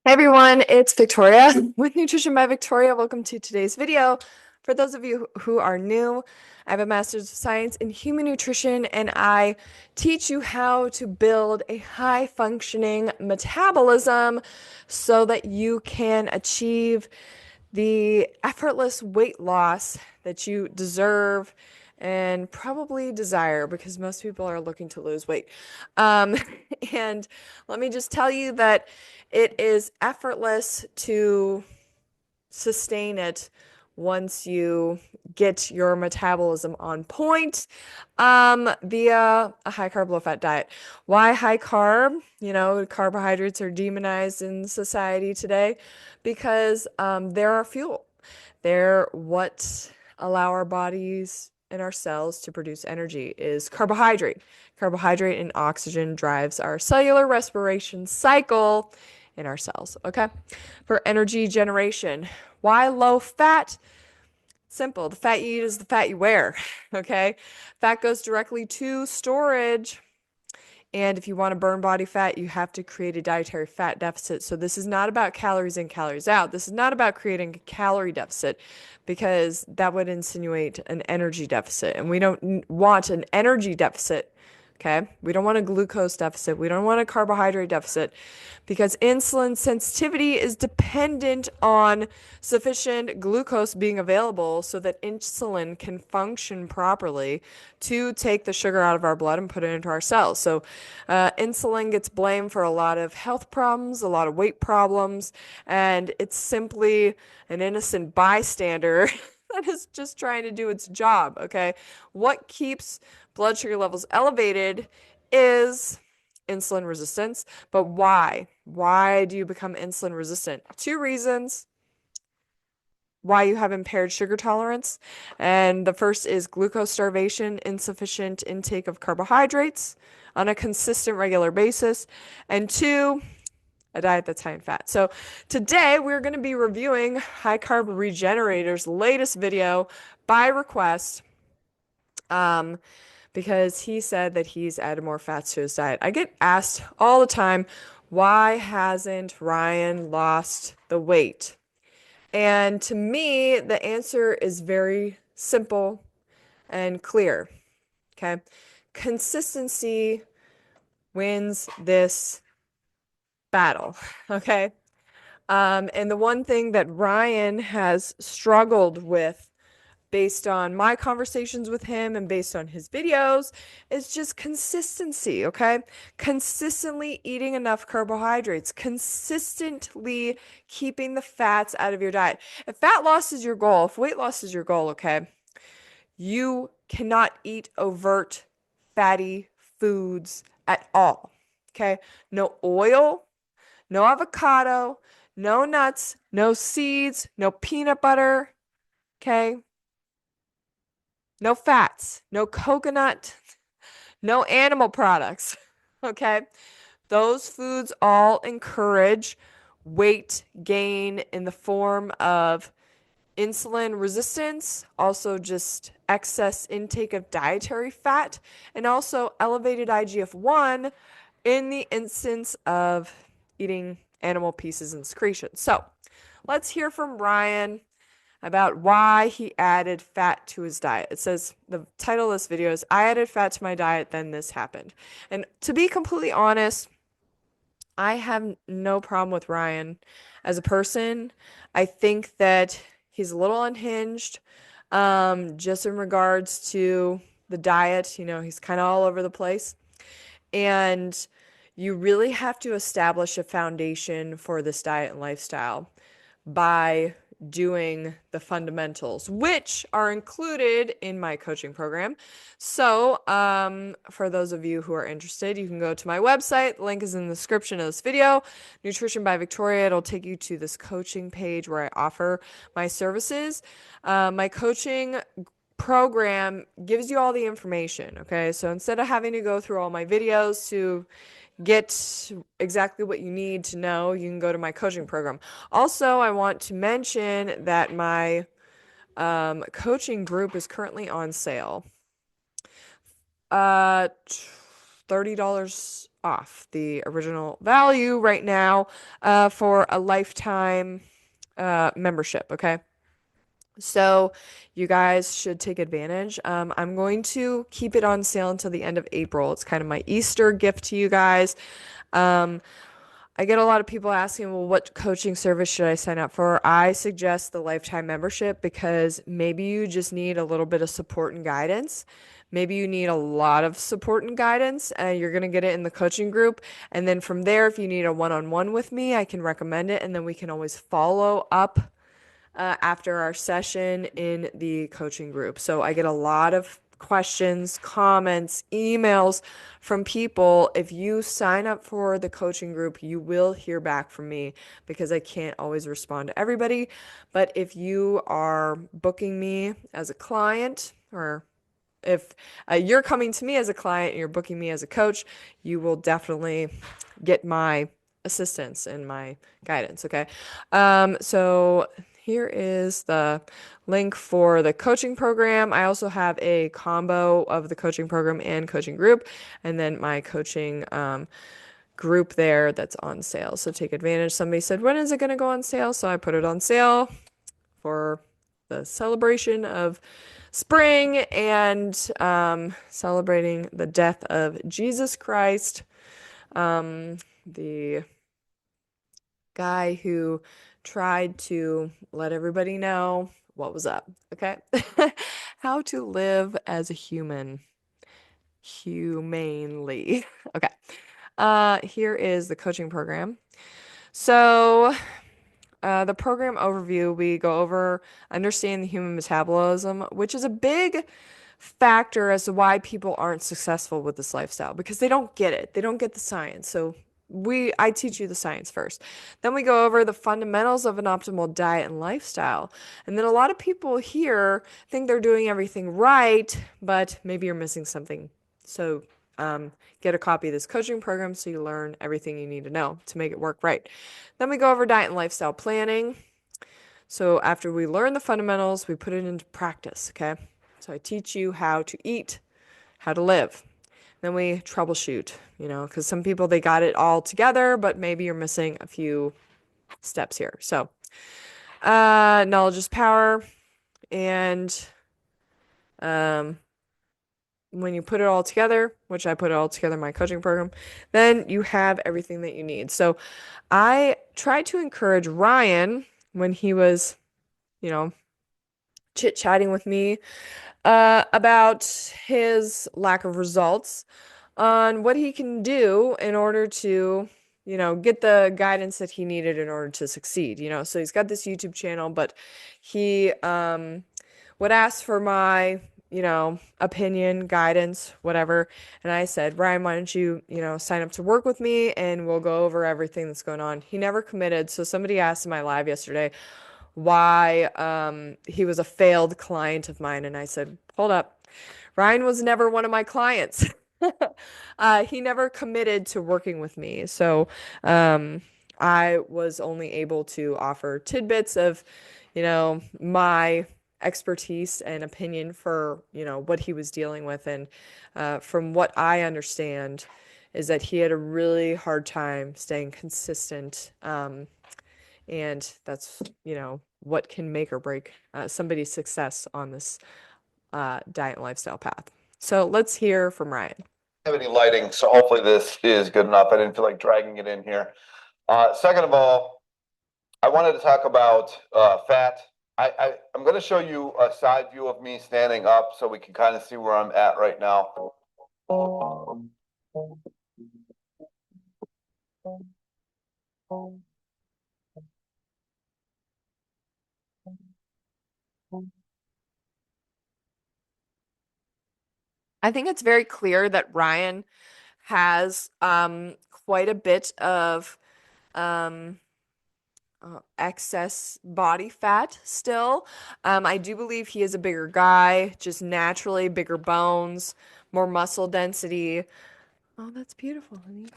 Hey everyone, it's Victoria with Nutrition by Victoria. Welcome to today's video. For those of you who are new, I have a Master's of Science in Human Nutrition and I teach you how to build a high functioning metabolism so that you can achieve the effortless weight loss that you deserve and probably desire because most people are looking to lose weight. Um, and let me just tell you that it is effortless to sustain it once you get your metabolism on point via a high carb, low fat diet. Why high carb? Carbohydrates are demonized in society today because they're our fuel. They're what allow our bodies and our cells to produce energy is carbohydrate. Carbohydrate and oxygen drives our cellular respiration cycle in our cells, okay? For energy generation. Why low fat? Simple. The fat you eat is the fat you wear, okay? Fat goes directly to storage. And if you want to burn body fat, you have to create a dietary fat deficit. So this is not about calories in, calories out. This is not about creating a calorie deficit because that would insinuate an energy deficit. And we don't want an energy deficit. Okay. We don't want a glucose deficit. We don't want a carbohydrate deficit because insulin sensitivity is dependent on sufficient glucose being available so that insulin can function properly to take the sugar out of our blood and put it into our cells. So, insulin gets blamed for a lot of health problems, a lot of weight problems, and it's simply an innocent bystander that is just trying to do its job, okay? What keeps blood sugar levels elevated is insulin resistance. But why? Why do you become insulin resistant? Two reasons why you have impaired sugar tolerance. And the first is glucose starvation, insufficient intake of carbohydrates on a consistent, regular basis. And two, a diet that's high in fat. So today we're going to be reviewing High Carb Regenerator's latest video by request because he said that he's added more fats to his diet. I get asked all the time, why hasn't Ryan lost the weight? And to me, the answer is very simple and clear. Okay. Consistency wins this battle. Okay. And the one thing that Ryan has struggled with based on my conversations with him and based on his videos is just consistency, okay? Consistently eating enough carbohydrates, consistently keeping the fats out of your diet. If fat loss is your goal, if weight loss is your goal, okay, you cannot eat overt fatty foods at all, okay? No oil, no avocado, no nuts, no seeds, no peanut butter, okay? No fats, no coconut, no animal products. Okay. Those foods all encourage weight gain in the form of insulin resistance, also just excess intake of dietary fat, and also elevated IGF-1 in the instance of eating animal pieces and secretions. So let's hear from Ryan about why he added fat to his diet. It says the title of this video is I added fat to my diet, then this happened. And to be completely honest, I have no problem with Ryan as a person. I think that he's a little unhinged, just in regards to the diet. He's kind of all over the place. And you really have to establish a foundation for this diet and lifestyle by doing the fundamentals, which are included in my coaching program. So, for those of you who are interested, you can go to my website. The link is in the description of this video, Nutrition by Victoria. It'll take you to this coaching page where I offer my services. My coaching program gives you all the information, okay? So instead of having to go through all my videos to get exactly what you need to know, you can go to my coaching program. Also, I want to mention that my coaching group is currently on sale. $30 off the original value right now for a lifetime membership. Okay. So you guys should take advantage. I'm going to keep it on sale until the end of April. It's kind of my Easter gift to you guys. Um, I get a lot of people asking, well, what coaching service should I sign up for? I suggest the lifetime membership because maybe you just need a little bit of support and guidance. Maybe you need a lot of support and guidance. You're going to get it in the coaching group. And then from there, if you need a one-on-one with me, I can recommend it. And then we can always follow up after our session in the coaching group. So I get a lot of questions, comments, emails from people. If you sign up for the coaching group, you will hear back from me because I can't always respond to everybody. But if you are booking me as a client, or if you're coming to me as a client and you're booking me as a coach, you will definitely get my assistance and my guidance. Okay. So here is the link for the coaching program. I also have a combo of the coaching program and coaching group, and then my coaching group there that's on sale. So take advantage. Somebody said, when is it going to go on sale? So I put it on sale for the celebration of spring and celebrating the death of Jesus Christ, the guy who tried to let everybody know what was up, okay? How to live as a human humanely. Okay. Here is the coaching program. So, the program overview, we go over understanding the human metabolism, which is a big factor as to why people aren't successful with this lifestyle because they don't get it. They don't get the science. So I teach you the science first. Then we go over the fundamentals of an optimal diet and lifestyle. And then a lot of people here think they're doing everything right, but maybe you're missing something. So get a copy of this coaching program so you learn everything you need to know to make it work right. Then we go over diet and lifestyle planning. So after we learn the fundamentals, we put it into practice, okay? So I teach you how to eat, how to live. Then we troubleshoot, because some people, they got it all together, but maybe you're missing a few steps here. So knowledge is power. And when you put it all together, which I put it all together in my coaching program, then you have everything that you need. So I tried to encourage Ryan when he was, chit-chatting with me about his lack of results on what he can do in order to, get the guidance that he needed in order to succeed, So he's got this YouTube channel, but he would ask for my, opinion, guidance, whatever. And I said, Ryan, why don't you, sign up to work with me and we'll go over everything that's going on. He never committed. So somebody asked in my live yesterday why he was a failed client of mine. And I said, hold up. Ryan was never one of my clients. He never committed to working with me. So I was only able to offer tidbits of, my expertise and opinion for, what he was dealing with. And from what I understand is that he had a really hard time staying consistent. And that's, what can make or break somebody's success on this diet and lifestyle path. So let's hear from Ryan. Have any lighting, so hopefully this is good enough. I didn't feel like dragging it in here. Second of all, I wanted to talk about fat. I'm going to show you a side view of me standing up so we can kind of see where I'm at right now. I think it's very clear that Ryan has quite a bit of excess body fat still. I do believe he is a bigger guy, just naturally bigger bones, more muscle density. Oh, that's beautiful, honey.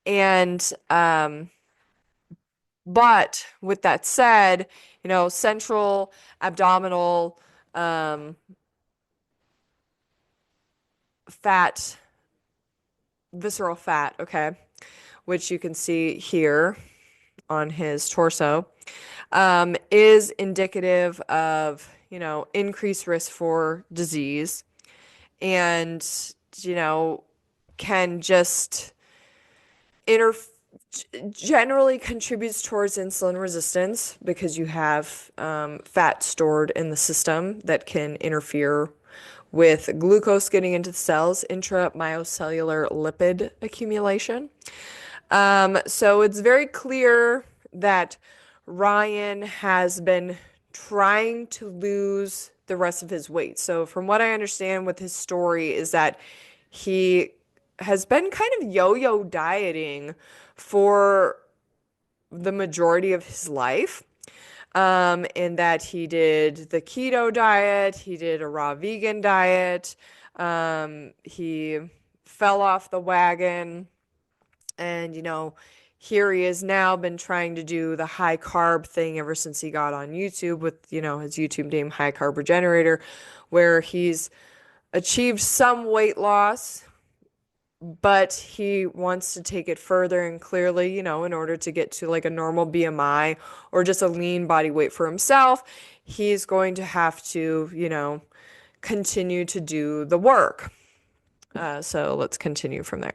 And but with that said, central abdominal fat visceral fat, okay, which you can see here on his torso, is indicative of, increased risk for disease and, you know, can just inter generally contributes towards insulin resistance because you have fat stored in the system that can interfere with glucose getting into the cells, intramyocellular lipid accumulation. So it's very clear that Ryan has been trying to lose the rest of his weight. So from what I understand with his story is that he has been kind of yo-yo dieting for the majority of his life. In that he did the keto diet, he did a raw vegan diet, he fell off the wagon, and here he is now been trying to do the high carb thing ever since he got on YouTube with, his YouTube name High Carb Regenerator, where he's achieved some weight loss, but he wants to take it further and clearly, in order to get to like a normal BMI or just a lean body weight for himself, he's going to have to, continue to do the work. So let's continue from there.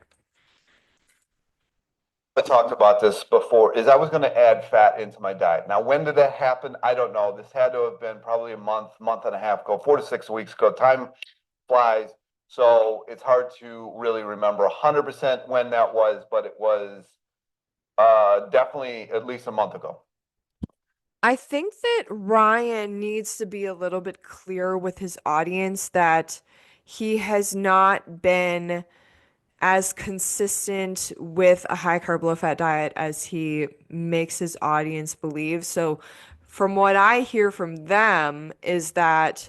I talked about this before, is I was going to add fat into my diet. Now, when did that happen? I don't know. This had to have been probably a month and a half ago, 4 to 6 weeks ago. Time flies. So it's hard to really remember 100% when that was, but it was definitely at least a month ago. I think that Ryan needs to be a little bit clearer with his audience that he has not been as consistent with a high carb, low fat diet as he makes his audience believe. So, from what I hear from them, is that,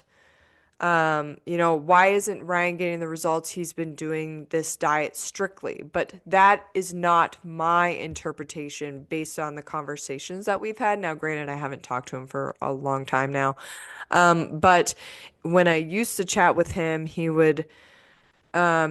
why isn't Ryan getting the results? He's been doing this diet strictly, but that is not my interpretation based on the conversations that we've had. Now, granted, I haven't talked to him for a long time now, but when I used to chat with him, he would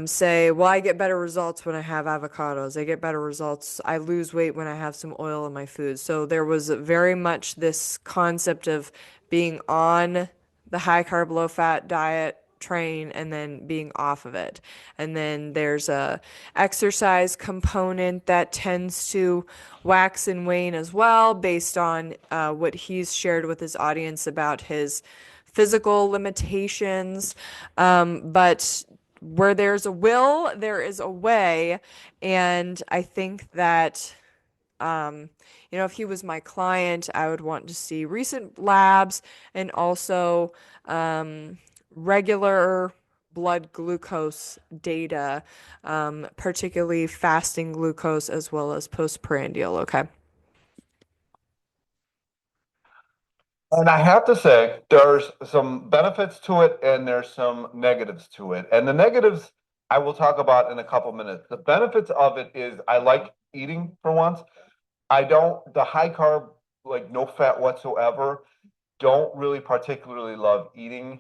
say, well, I get better results when I have avocados. I get better results. I lose weight when I have some oil in my food. So there was very much this concept of being on the high carb, low fat diet train and then being off of it. And then there's a exercise component that tends to wax and wane as well based on what he's shared with his audience about his physical limitations. But where there's a will, there is a way. And I think that, if he was my client, I would want to see recent labs and also regular blood glucose data, particularly fasting glucose as well as postprandial. Okay. And I have to say, there's some benefits to it and there's some negatives to it. And the negatives I will talk about in a couple minutes. The benefits of it is I like eating for once. I don't, the high carb, like no fat whatsoever, don't really particularly love eating.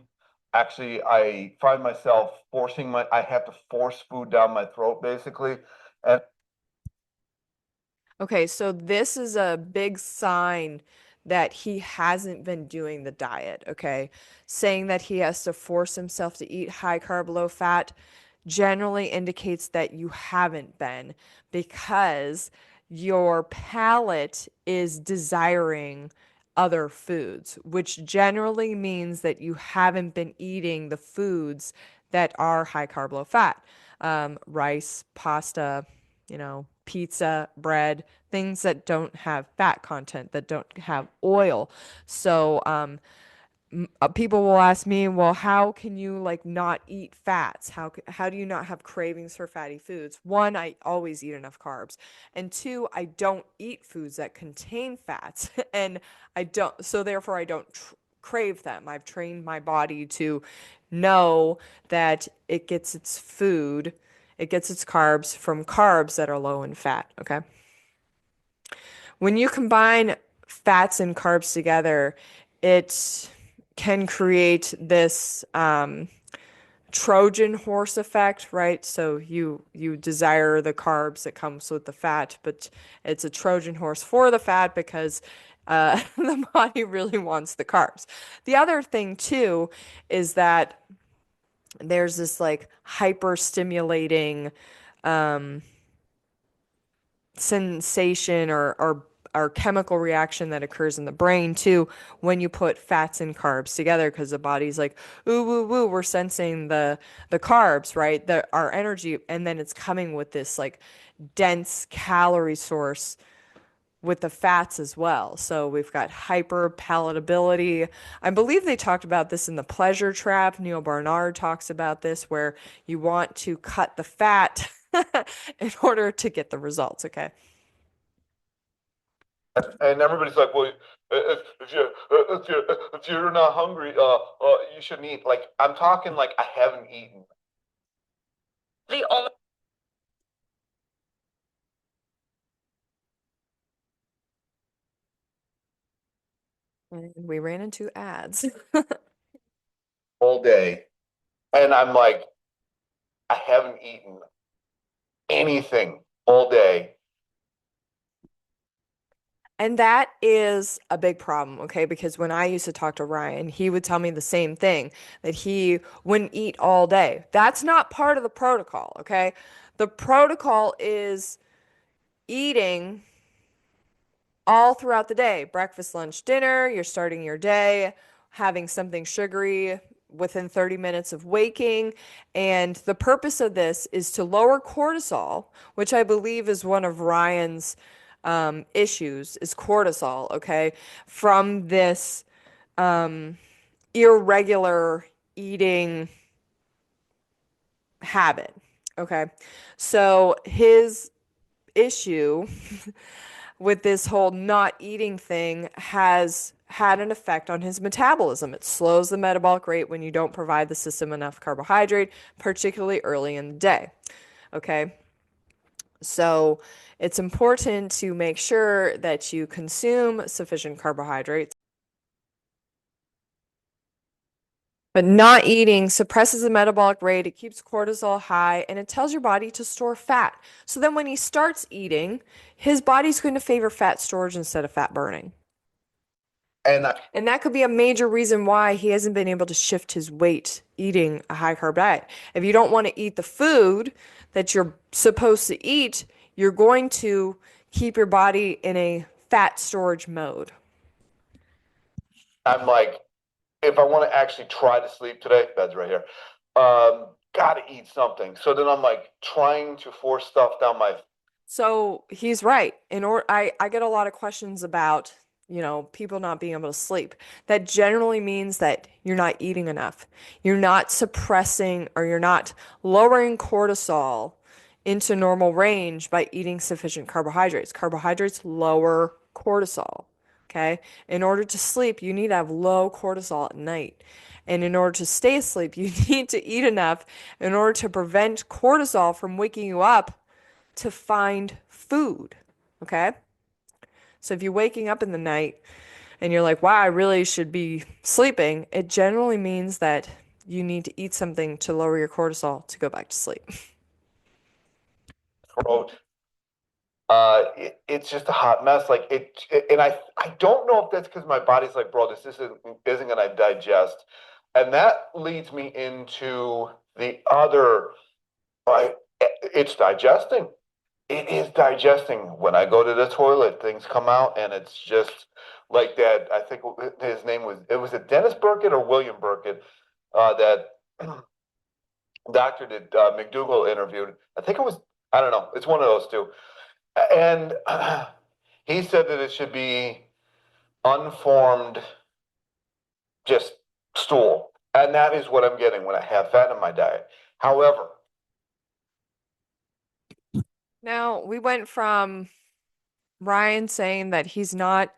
Actually, I find myself I have to force food down my throat basically. And Okay, so this is a big sign that he hasn't been doing the diet, okay? Saying that he has to force himself to eat high carb, low fat generally indicates that you haven't been because your palate is desiring other foods, which generally means that you haven't been eating the foods that are high carb, low fat. Rice, pasta, pizza, bread, things that don't have fat content, that don't have oil. So, people will ask me, well, how can you like not eat fats? How do you not have cravings for fatty foods? One, I always eat enough carbs. And two, I don't eat foods that contain fats. And I don't, so therefore I don't crave them. I've trained my body to know that it gets its carbs from carbs that are low in fat, okay? When you combine fats and carbs together, it can create this Trojan horse effect, right? So you desire the carbs that comes with the fat, but it's a Trojan horse for the fat because the body really wants the carbs. The other thing too is that there's this like hyper stimulating sensation or chemical reaction that occurs in the brain too when you put fats and carbs together because the body's like ooh woo woo, we're sensing the carbs, right, our energy, and then it's coming with this like dense calorie source with the fats as well. So we've got hyper palatability. I believe they talked about this in the pleasure trap. Neil Barnard talks about this where you want to cut the fat in order to get the results, okay? And everybody's like, well, if you're not hungry, you shouldn't eat. Like I'm talking like I haven't eaten. The only And we ran into ads. all day, and I'm like, I haven't eaten anything all day. And that is a big problem, okay? Because when I used to talk to Ryan, he would tell me the same thing that he wouldn't eat all day. That's not part of the protocol, okay? The protocol is eating all throughout the day, breakfast, lunch, dinner. You're starting your day having something sugary within 30 minutes of waking. And the purpose of this is to lower cortisol, which I believe is one of Ryan's issues, is cortisol, okay, from this irregular eating habit. Okay. So his issue with this whole not eating thing has had an effect on his metabolism. It slows the metabolic rate when you don't provide the system enough carbohydrate, particularly early in the day. Okay. So it's important to make sure that you consume sufficient carbohydrates. But not eating suppresses the metabolic rate, it keeps cortisol high, and it tells your body to store fat. So then when he starts eating, his body's going to favor fat storage instead of fat burning. And And that could be a major reason why he hasn't been able to shift his weight eating a high carb diet. If you don't want to eat the food that you're supposed to eat, you're going to keep your body in a fat storage mode. I'm like, if I want to actually try to sleep today, bed's right here. Gotta eat something. So then I'm like trying to force stuff down my. So he's right. I get a lot of questions about, people not being able to sleep. That generally means that you're not eating enough. You're not suppressing or you're not lowering cortisol into normal range by eating sufficient carbohydrates. Carbohydrates lower cortisol. Okay. In order to sleep, you need to have low cortisol at night. And in order to stay asleep, you need to eat enough in order to prevent cortisol from waking you up to find food. Okay. So if you're waking up in the night and you're like, wow, I really should be sleeping, it generally means that you need to eat something to lower your cortisol to go back to sleep. Throat. It's just a hot mess. Like and I don't know if that's because my body's like, bro, this isn't gonna digest, and that leads me into the other. Right, it's digesting. It is digesting. When I go to the toilet, things come out, and it's just like that. I think his name was it Dennis Burkett or William Burkett that doctor that McDougall interviewed. I think it was. I don't know. It's one of those two. And he said that it should be unformed, just stool. And that is what I'm getting when I have fat in my diet. However, Now, we went from Ryan saying that he's not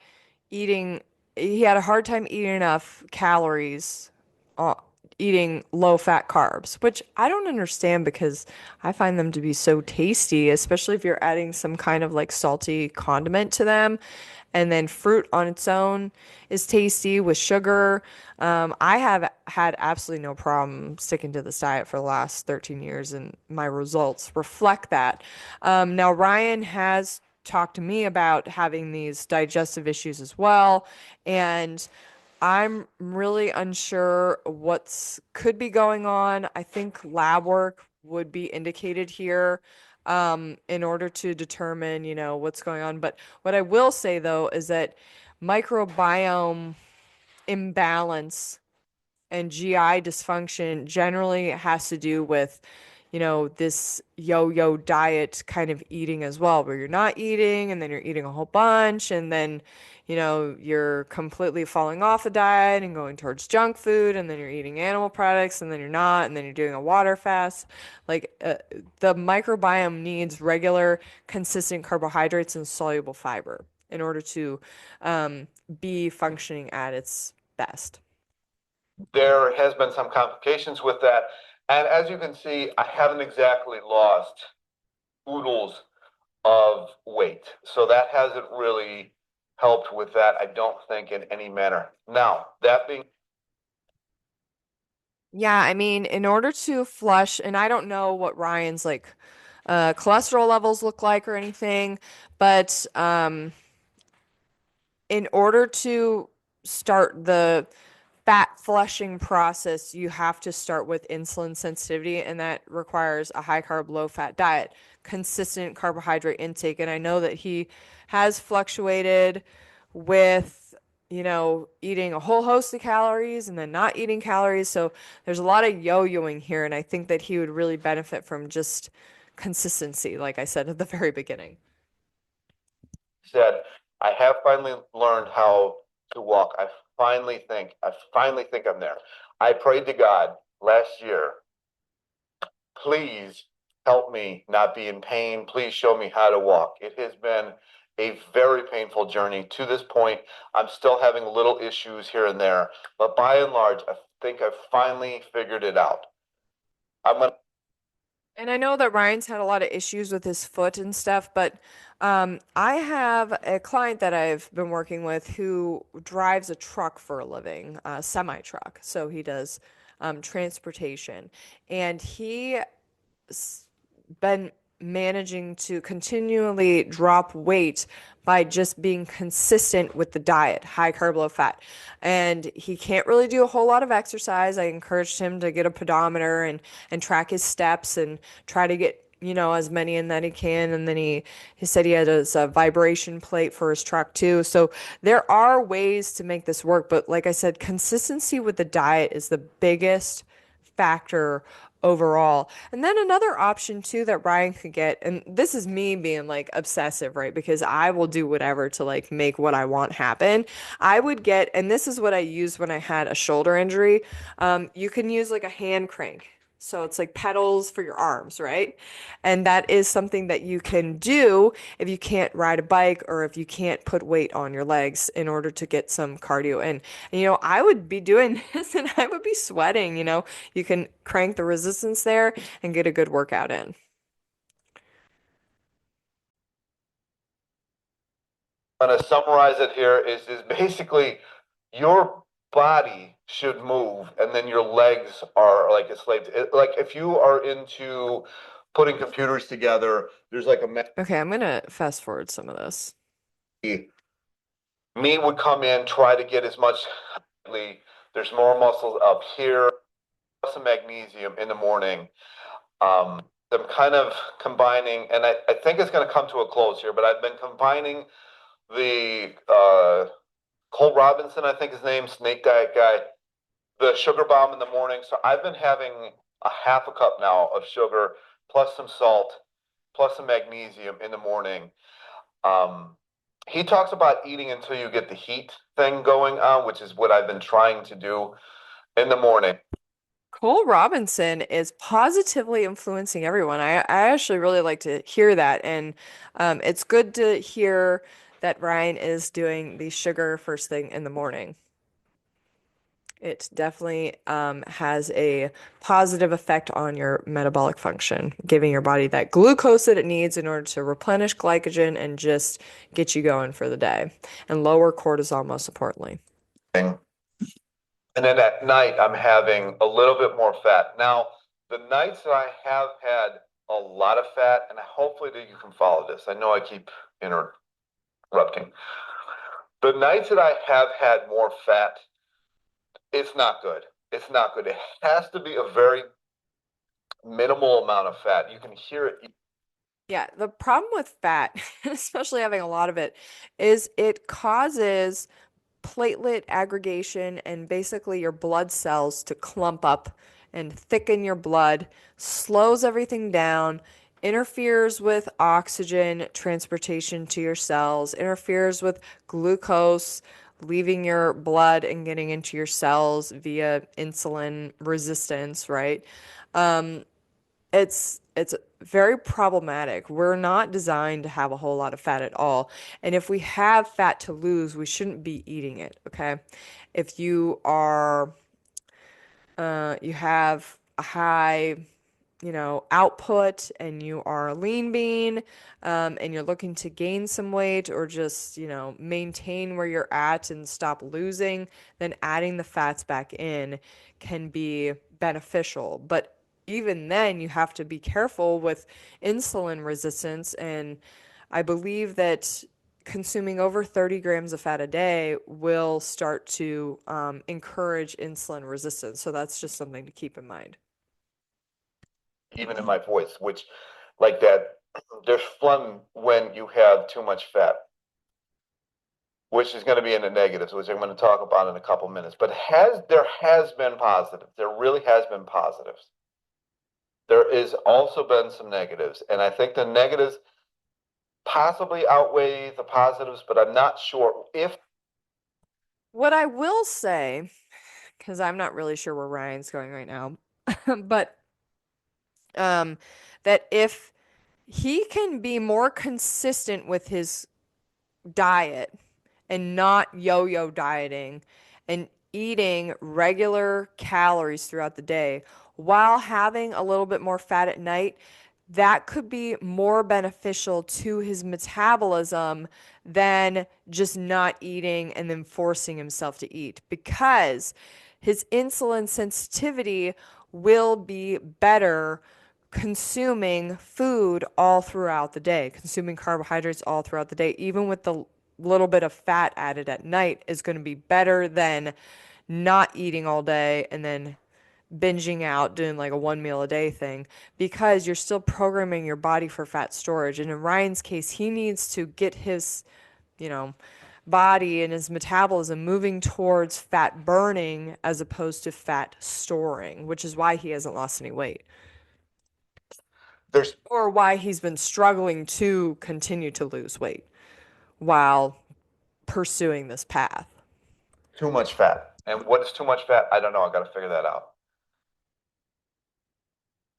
eating, he had a hard time eating enough calories eating low fat carbs, which I don't understand because I find them to be so tasty, especially if you're adding some kind of like salty condiment to them. And then fruit on its own is tasty with sugar. I have had absolutely no problem sticking to this diet for the last 13 years, and my results reflect that. Now, Ryan has talked to me about having these digestive issues as well, and I'm really unsure what's could be going on. I think lab work would be indicated here in order to determine, what's going on. But what I will say though is that microbiome imbalance and GI dysfunction generally has to do with, this yo-yo diet kind of eating as well, where you're not eating and then you're eating a whole bunch and then, you're completely falling off the diet and going towards junk food and then you're eating animal products and then you're not and then you're doing a water fast. Like the microbiome needs regular, consistent carbohydrates and soluble fiber in order to be functioning at its best. There has been some complications with that. And as you can see, I haven't exactly lost oodles of weight. So that hasn't really helped with that, I don't think, in any manner. Now, that being Yeah, I mean, in order to flush, and I don't know what Ryan's like cholesterol levels look like or anything, but in order to start the fat flushing process, you have to start with insulin sensitivity, and that requires a high carb, low fat diet, consistent carbohydrate intake. And I know that he has fluctuated with, eating a whole host of calories and then not eating calories. So there's a lot of yo-yoing here, and I think that he would really benefit from just consistency, like I said at the very beginning. said, I have finally learned how to walk. I finally think I'm there. I prayed to God last year, please help me not be in pain. Please show me how to walk. It has been a very painful journey to this point. I'm still having little issues here and there, but by and large, I think I've finally figured it out. I'm gonna And I know that Ryan's had a lot of issues with his foot and stuff, but I have a client that I've been working with who drives a truck for a living, a semi truck. So he does transportation. And he been managing to continually drop weight by just being consistent with the diet, high carb, low fat. And he can't really do a whole lot of exercise. I encouraged him to get a pedometer and track his steps and try to get, as many in that he can. And then he said he had a vibration plate for his truck too. So there are ways to make this work. But like I said, consistency with the diet is the biggest factor overall. And then another option too that Ryan could get, and this is me being like obsessive, right? Because I will do whatever to like make what I want happen. I would get, and this is what I used when I had a shoulder injury. You can use like a hand crank. So it's like pedals for your arms, right? And that is something that you can do if you can't ride a bike or if you can't put weight on your legs in order to get some cardio in. And, I would be doing this and I would be sweating, you can crank the resistance there and get a good workout in. summarize it here is basically your body should move and then your legs are like enslaved. Like if you are into putting computers together, there's like a Okay, I'm gonna fast forward some of this. me would come in, try to get as much. There's more muscles up here, some magnesium in the morning. Um, I'm kind of combining, and I think it's going to come to a close here, but I've been combining the Cole Robinson, I think his name, snake diet guy, the sugar bomb in the morning. So I've been having a half a cup now of sugar, plus some salt, plus some magnesium in the morning. Um, he talks about eating until you get the heat thing going on, which is what I've been trying to do in the morning. Cole Robinson is positively influencing everyone. I actually really like to hear that. And it's good to hear that Ryan is doing the sugar first thing in the morning. It definitely has a positive effect on your metabolic function, giving your body that glucose that it needs in order to replenish glycogen and just get you going for the day, and lower cortisol, most importantly. And then at night, I'm having a little bit more fat. Now, the nights that I have had a lot of fat, and hopefully that you can follow this. I know I keep interrupting. The nights that I have had more fat, it's not good. It's not good. It has to be a very minimal amount of fat. You can hear it. Yeah, the problem with fat, especially having a lot of it, is it causes platelet aggregation and basically your blood cells to clump up and thicken your blood, slows everything down, interferes with oxygen transportation to your cells, interferes with glucose leaving your blood and getting into your cells via insulin resistance, right? It's very problematic. We're not designed to have a whole lot of fat at all. And if we have fat to lose, we shouldn't be eating it, okay? If you are you have a high, output and you are a lean bean, and you're looking to gain some weight or just, maintain where you're at and stop losing, then adding the fats back in can be beneficial. But even then, you have to be careful with insulin resistance. And I believe that consuming over 30 grams of fat a day will start to encourage insulin resistance. So that's just something to keep in mind. Even in my voice, which like that, there's phlegm when you have too much fat, which is going to be in the negatives, which I'm going to talk about in a couple minutes. But there has been positives. There really has been positives. There has also been some negatives, and I think the negatives possibly outweigh the positives, but I'm not sure if. What I will say, because I'm not really sure where Ryan's going right now, but um, that if he can be more consistent with his diet and not yo-yo dieting and eating regular calories throughout the day while having a little bit more fat at night, that could be more beneficial to his metabolism than just not eating and then forcing himself to eat, because his insulin sensitivity will be better consuming food all throughout the day, consuming carbohydrates all throughout the day, even with the little bit of fat added at night, is going to be better than not eating all day and then binging out, doing like a one meal a day thing, because you're still programming your body for fat storage. And in Ryan's case, he needs to get his, you know, body and his metabolism moving towards fat burning as opposed to fat storing, which is why he hasn't lost any weight, There's or why he's been struggling to continue to lose weight while pursuing this path. too much fat. And what is too much fat? I don't know. I got to figure that out.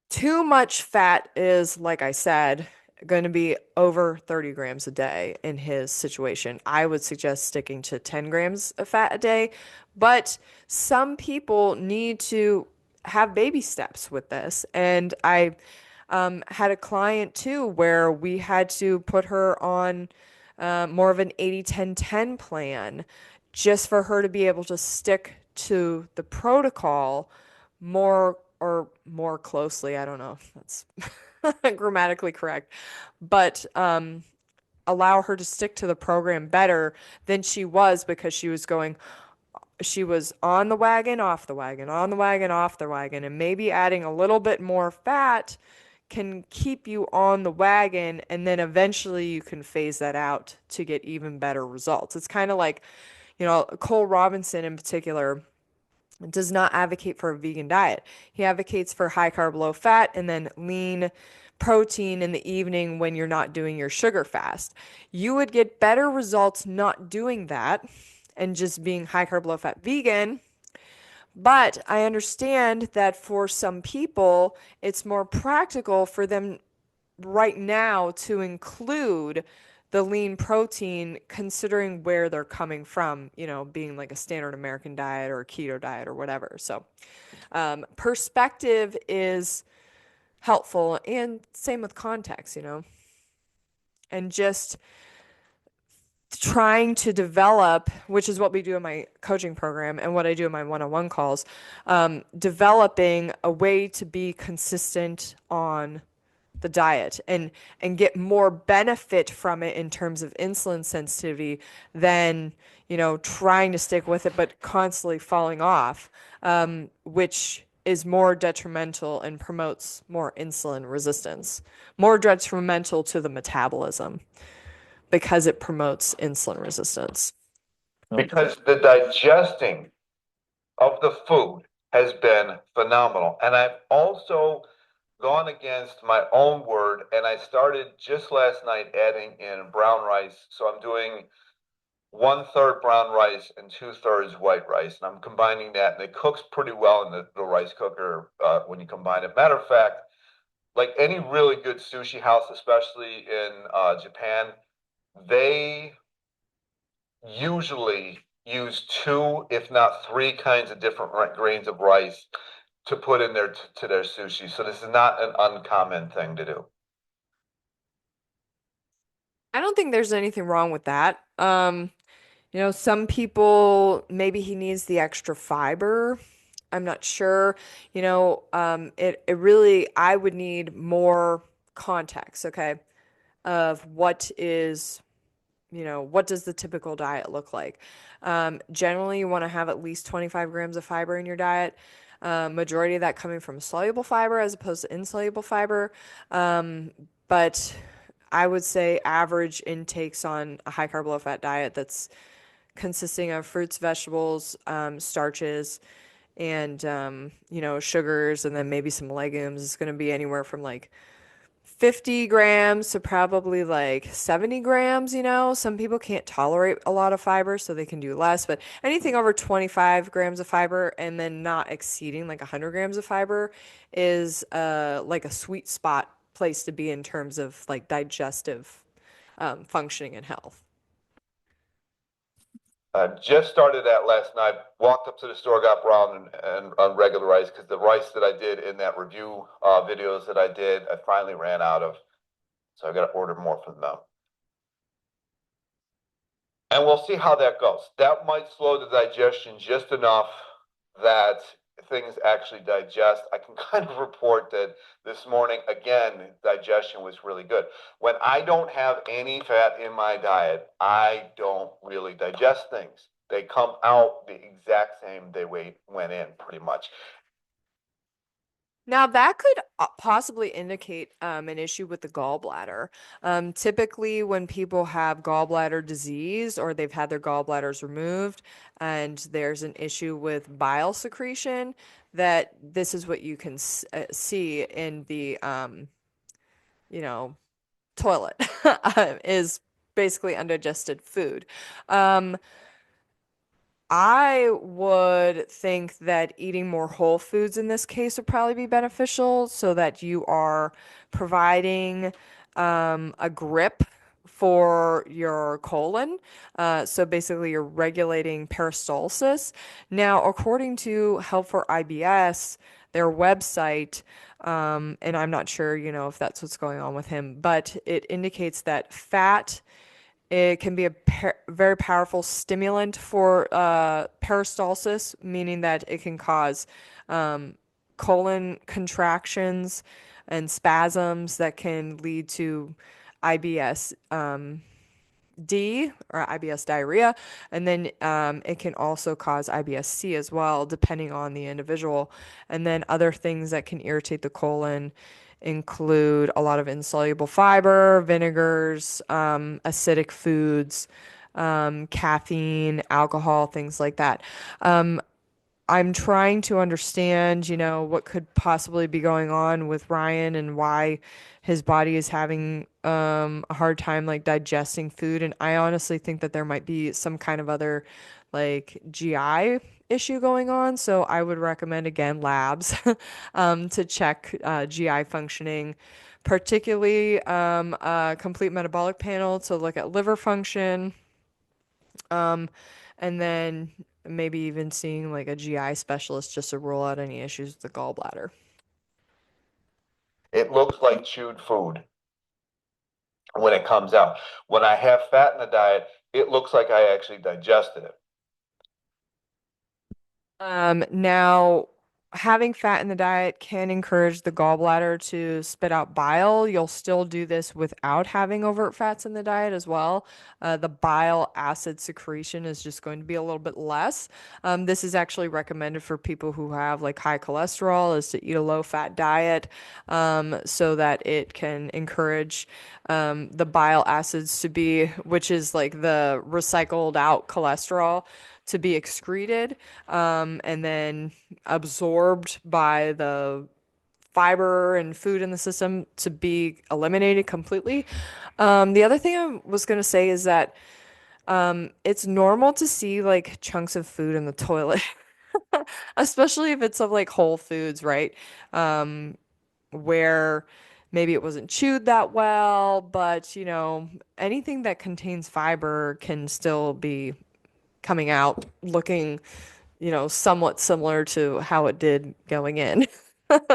Too much fat is, like I said, going to be over 30 grams a day in his situation. I would suggest sticking to 10 grams of fat a day, but some people need to have baby steps with this. And I had a client too where we had to put her on more of an 80-10-10 plan just for her to be able to stick to the protocol more closely. I don't know if that's grammatically correct, but allow her to stick to the program better than she was, because she was on the wagon, off the wagon, on the wagon, off the wagon, and maybe adding a little bit more fat can keep you on the wagon, and then eventually you can phase that out to get even better results. It's kind of like, Cole Robinson in particular does not advocate for a vegan diet. He advocates for high carb, low fat, and then lean protein in the evening when you're not doing your sugar fast. You would get better results not doing that and just being high carb, low fat vegan. But I understand that for some people, it's more practical for them right now to include the lean protein, considering where they're coming from, being like a standard American diet or a keto diet or whatever. So, perspective is helpful, and same with context, and just trying to develop, which is what we do in my coaching program and what I do in my one-on-one calls, developing a way to be consistent on the diet and get more benefit from it in terms of insulin sensitivity than trying to stick with it but constantly falling off, which is more detrimental and promotes more insulin resistance, more detrimental to the metabolism because it promotes insulin resistance. Because the digesting of the food has been phenomenal. And I've also gone against my own word, and I started just last night adding in brown rice. So I'm doing 1/3 brown rice and 2/3 white rice, and I'm combining that, and it cooks pretty well in the rice cooker when you combine it. Matter of fact, like any really good sushi house, especially in Japan, they usually use two, if not three, kinds of different grains of rice to put in their to their sushi. So this is not an uncommon thing to do. I don't think there's anything wrong with that. Some people, maybe he needs the extra fiber. I'm not sure. It really, I would need more context, okay, of what does the typical diet look like? Generally, you want to have at least 25 grams of fiber in your diet. Majority of that coming from soluble fiber as opposed to insoluble fiber. But I would say average intakes on a high carb, low fat diet that's consisting of fruits, vegetables, starches, and sugars, and then maybe some legumes is going to be anywhere from like 50 grams to probably like 70 grams. Some people can't tolerate a lot of fiber, so they can do less, but anything over 25 grams of fiber and then not exceeding like 100 grams of fiber is like a sweet spot place to be in terms of like digestive functioning and health. I just started that last night. Walked up to the store, got brown and regular rice because the rice that I did in that review videos that I did, I finally ran out of. So I got to order more from them. And we'll see how that goes. That might slow the digestion just enough that things actually digest. I can kind of report that this morning, again, digestion was really good. When I don't have any fat in my diet, I don't really digest things. They come out the exact same they went in, pretty much. Now, that could possibly indicate an issue with the gallbladder. Typically, when people have gallbladder disease or they've had their gallbladders removed and there's an issue with bile secretion, that this is what you can see in the, you know, toilet is basically undigested food. Um, I would think that eating more whole foods in this case would probably be beneficial so that you are providing a grip for your colon. So basically, you're regulating peristalsis. Now, according to Help for IBS, their website, and I'm not sure, if that's what's going on with him, but it indicates that fat, it can be a very powerful stimulant for peristalsis, meaning that it can cause colon contractions and spasms that can lead to IBS D or IBS diarrhea, and then it can also cause IBS C as well, depending on the individual. And then other things that can irritate the colon include a lot of insoluble fiber, vinegars, acidic foods, caffeine, alcohol, things like that. I'm trying to understand, what could possibly be going on with Ryan and why his body is having a hard time like digesting food. And I honestly think that there might be some kind of other like GI issue going on. So I would recommend again labs to check GI functioning, particularly a complete metabolic panel to look at liver function, and then maybe even seeing like a GI specialist just to rule out any issues with the gallbladder. It looks like chewed food when it comes out. When I have fat in the diet, it looks like I actually digested it. Now, having fat in the diet can encourage the gallbladder to spit out bile. You'll still do this without having overt fats in the diet as well. The bile acid secretion is just going to be a little bit less. This is actually recommended for people who have like high cholesterol, is to eat a low fat diet, so that it can encourage the bile acids to be, which is like the recycled out cholesterol, to be excreted, and then absorbed by the fiber and food in the system to be eliminated completely. The other thing I was going to say is that it's normal to see like chunks of food in the toilet, especially if it's of like whole foods, right? Where maybe it wasn't chewed that well, but anything that contains fiber can still be coming out looking, somewhat similar to how it did going in.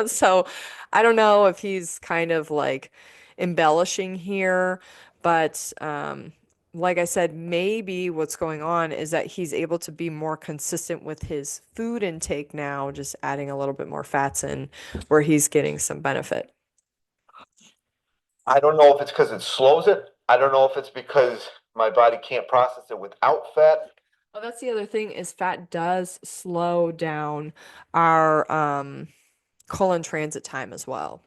So I don't know if he's kind of like embellishing here, but like I said, maybe what's going on is that he's able to be more consistent with his food intake now, just adding a little bit more fats in where he's getting some benefit. I don't know if it's because it slows it. I don't know if it's because my body can't process it without fat. Oh, that's the other thing is fat does slow down our colon transit time as well,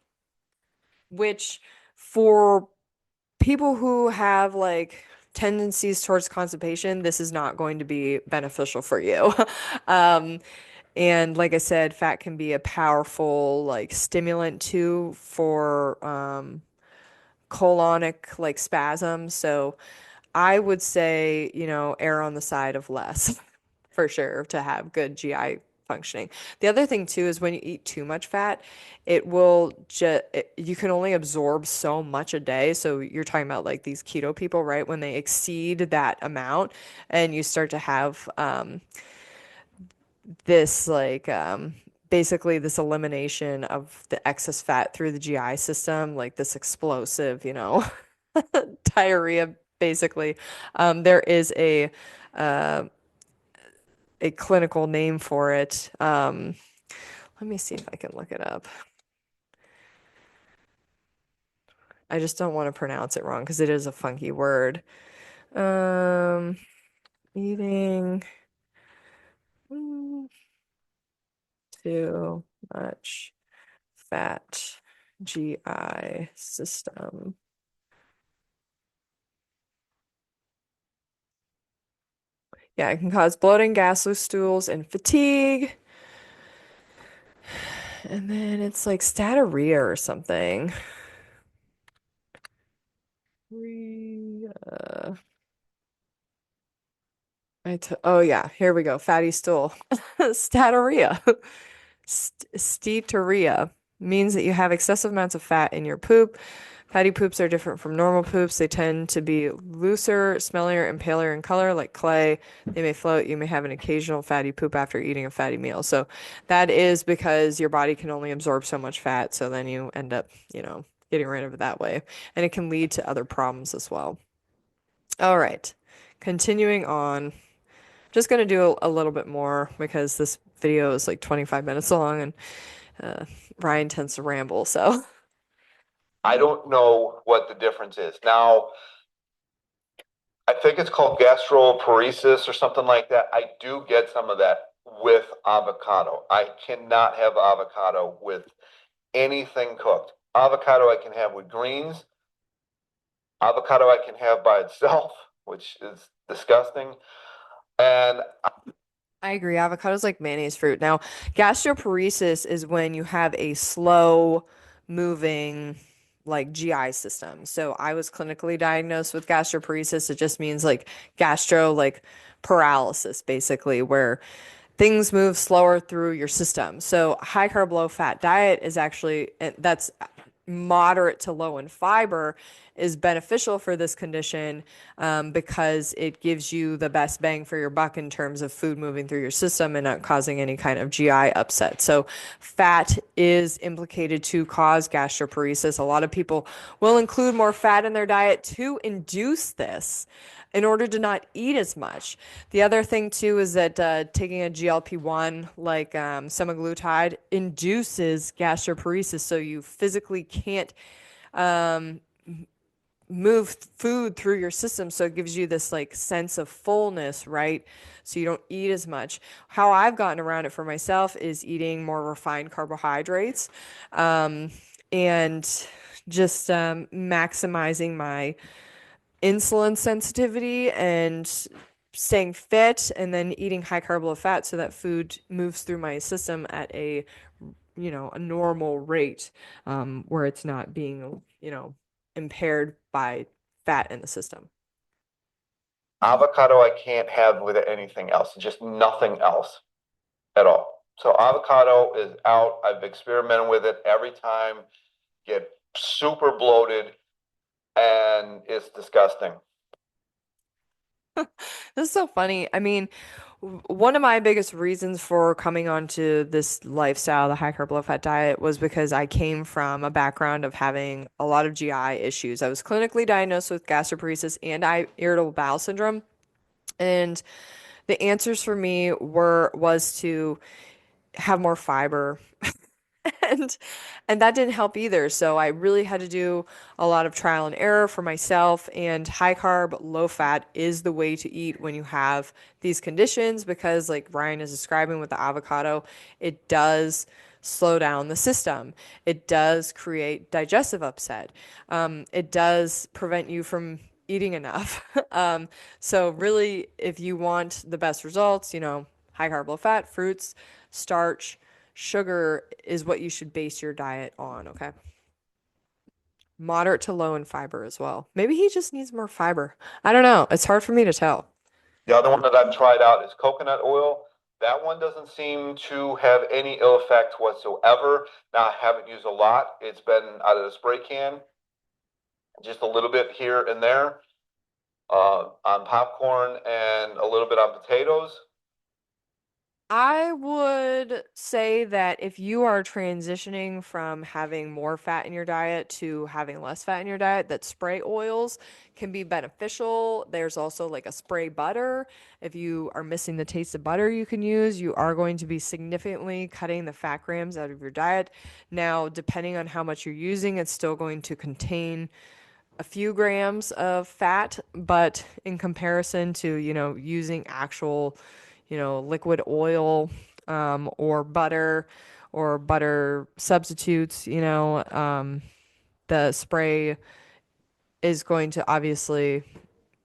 which for people who have like tendencies towards constipation, this is not going to be beneficial for you. Um, and like I said, fat can be a powerful like stimulant too for colonic like spasms. So I would say, err on the side of less for sure to have good GI functioning. The other thing too is when you eat too much fat, it will just, you can only absorb so much a day. So you're talking about like these keto people, right? When they exceed that amount and you start to have this like, basically this elimination of the excess fat through the GI system, like this explosive, diarrhea, basically. There is uh, a clinical name for it. Let me see if I can look it up. I just don't want to pronounce it wrong because it is a funky word. Um, eating too much fat, GI system. Yeah, it can cause bloating, gas, loose stools, and fatigue. And then it's like statorrhea or something. Oh yeah, here we go. Fatty stool. Statorrhea. Steatorrhea means that you have excessive amounts of fat in your poop. Fatty poops are different from normal poops. They tend to be looser, smellier, and paler in color, like clay. They may float. You may have an occasional fatty poop after eating a fatty meal. So that is because your body can only absorb so much fat. So then you end up, getting rid of it that way. And it can lead to other problems as well. All right. Continuing on. Just gonna do a little bit more because this video is like 25 minutes long and uh, Ryan tends to ramble. So I don't know what the difference is. Now, I think it's called gastroparesis or something like that. I do get some of that with avocado. I cannot have avocado with anything cooked. Avocado I can have with greens. Avocado I can have by itself, which is disgusting. And I agree. Avocado's like mayonnaise fruit. Now, gastroparesis is when you have a slow moving like GI system. So I was clinically diagnosed with gastroparesis. It just means like gastro, like paralysis, basically, where things move slower through your system. So high carb, low fat diet is actually that's moderate to low in fiber is beneficial for this condition because it gives you the best bang for your buck in terms of food moving through your system and not causing any kind of GI upset. So fat is implicated to cause gastroparesis. A lot of people will include more fat in their diet to induce this in order to not eat as much. The other thing too is that taking a GLP-1 like semaglutide induces gastroparesis, so you physically can't move food through your system, so it gives you this like sense of fullness, right? So you don't eat as much. How I've gotten around it for myself is eating more refined carbohydrates and just maximizing my insulin sensitivity and staying fit, and then eating high carb low fat so that food moves through my system at a a normal rate where it's not being impaired by fat in the system. Avocado I can't have with anything else, just nothing else at all. So avocado is out. I've experimented with it every time, get super bloated, and it's disgusting. This is so funny. I mean, one of my biggest reasons for coming onto this lifestyle, the high carb, low fat diet, was because I came from a background of having a lot of GI issues. I was clinically diagnosed with gastroparesis and irritable bowel syndrome. And the answers for me was to have more fiber, and that didn't help either. So I really had to do a lot of trial and error for myself, and high carb, low fat is the way to eat when you have these conditions because like Ryan is describing with the avocado, it does slow down the system. It does create digestive upset. It does prevent you from eating enough. So really, if you want the best results, high carb, low fat, fruits, starch, sugar is what you should base your diet on, okay? Moderate to low in fiber as well. Maybe he just needs more fiber. I don't know. It's hard for me to tell. The other one that I've tried out is coconut oil. That one doesn't seem to have any ill effect whatsoever. Now, I haven't used a lot. It's been out of the spray can, just a little bit here and there on popcorn and a little bit on potatoes. I would say that if you are transitioning from having more fat in your diet to having less fat in your diet, that spray oils can be beneficial. There's also like a spray butter. If you are missing the taste of butter you can use, you are going to be significantly cutting the fat grams out of your diet. Now, depending on how much you're using, it's still going to contain a few grams of fat, but in comparison to, using actual, liquid oil, or butter substitutes, the spray is going to obviously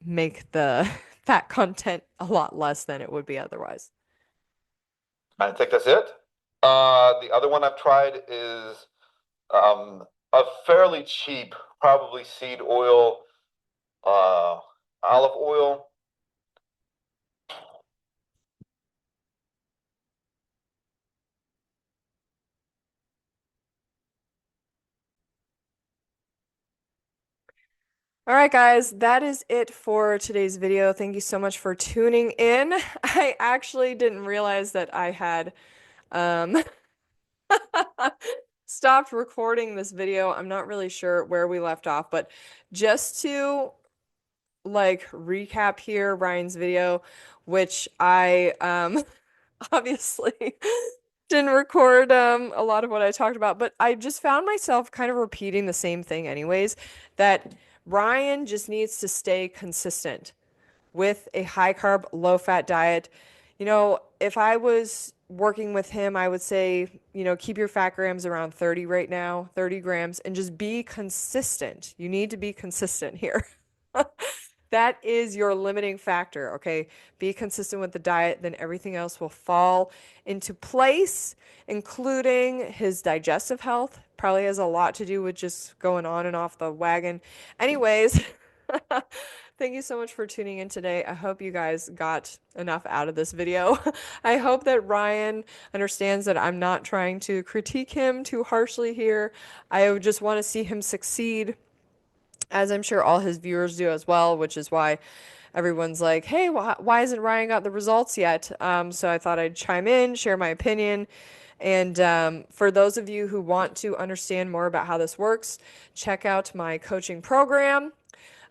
make the fat content a lot less than it would be otherwise. I think that's it. The other one I've tried is a fairly cheap, probably seed oil, olive oil. All right, guys, that is it for today's video. Thank you so much for tuning in. I actually didn't realize that I had um, stopped recording this video. I'm not really sure where we left off, but just to like recap here Ryan's video, which I obviously didn't record a lot of what I talked about, but I just found myself kind of repeating the same thing anyways, that Ryan just needs to stay consistent with a high carb, low fat diet. If I was working with him, I would say, keep your fat grams around 30 right now, 30 grams, and just be consistent. You need to be consistent here. That is your limiting factor, okay? Be consistent with the diet, then everything else will fall into place, including his digestive health. Probably has a lot to do with just going on and off the wagon. Anyways, Thank you so much for tuning in today. I hope you guys got enough out of this video. I hope that Ryan understands that I'm not trying to critique him too harshly here. I just want to see him succeed, as I'm sure all his viewers do as well, which is why everyone's like, hey, why hasn't Ryan got the results yet? So I thought I'd chime in, share my opinion. And for those of you who want to understand more about how this works, check out my coaching program.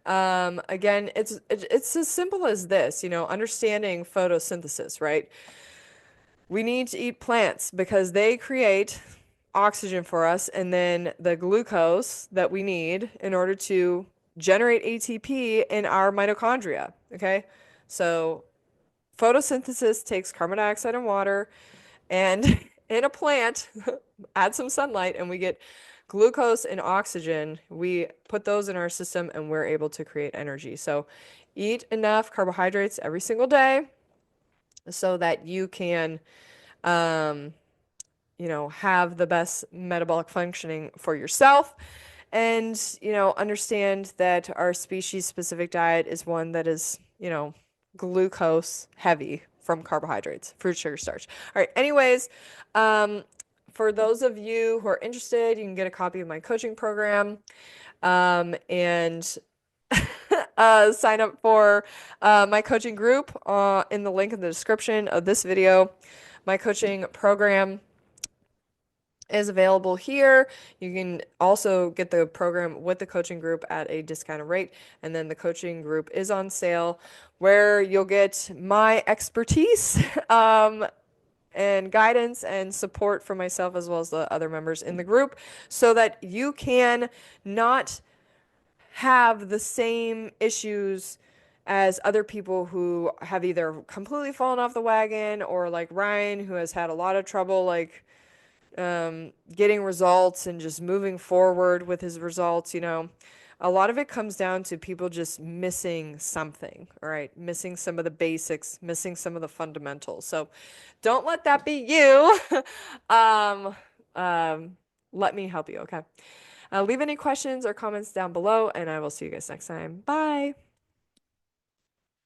Again, it's as simple as this, understanding photosynthesis, right? We need to eat plants because they create oxygen for us and then the glucose that we need in order to generate ATP in our mitochondria. Okay. So photosynthesis takes carbon dioxide and water, and in a plant, add some sunlight, and we get glucose and oxygen. We put those in our system and we're able to create energy. So eat enough carbohydrates every single day so that you can um, have the best metabolic functioning for yourself. And, understand that our species specific diet is one that is, glucose heavy from carbohydrates, fruit, sugar, starch. All right. Anyways, for those of you who are interested, you can get a copy of my coaching program, and sign up for my coaching group in the link in the description of this video. My coaching program is available here. You can also get the program with the coaching group at a discounted rate. And then the coaching group is on sale where you'll get my expertise and guidance and support from myself as well as the other members in the group so that you can not have the same issues as other people who have either completely fallen off the wagon or like Ryan, who has had a lot of trouble getting results and just moving forward with his results. A lot of it comes down to people just missing something, all right? Missing some of the basics, missing some of the fundamentals. So don't let that be you. um, Let me help you, okay? Leave any questions or comments down below, and I will see you guys next time. Bye.